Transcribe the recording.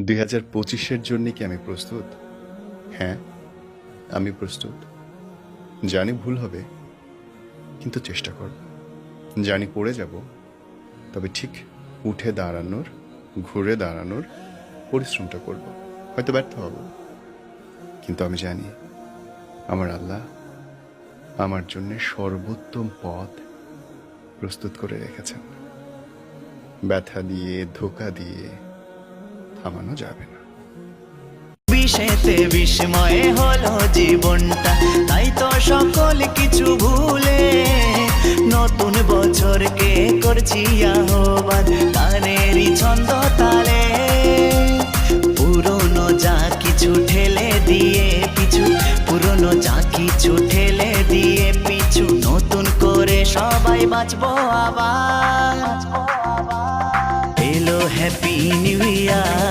2025-এর জন্য কি আমি প্রস্তুত? হ্যাঁ, আমি প্রস্তুত। জানি ভুল হবে, কিন্তু চেষ্টা করব। জানি পড়ে যাব, তবে ঠিক উঠে দাঁড়ানোর, ঘুরে দাঁড়ানোর পরিশ্রমটা করব। হয়তো ব্যর্থ হব, কিন্তু আমি জানি আমার আল্লাহ আমার জন্য সর্বোত্তম পথ প্রস্তুত করে রেখেছেন। ব্যথা দিয়ে, ধোঁকা দিয়ে থামানো যাবে না। বিষেতে বিস্ময়ে হলো জীবনটা, তাই তো সকল কিছু ভুলে নতুন বছরকে করছি আহ্বান গানেরই ছন্দ তালে। পুরনো যা কিছু ঠেলে দিয়ে পিছু, পুরনো যা কিছু ঠেলে দিয়ে পিছু, নতুন করে সবাই বাঁচবো আবার। এলো হ্যাপি নিউ ইয়ার।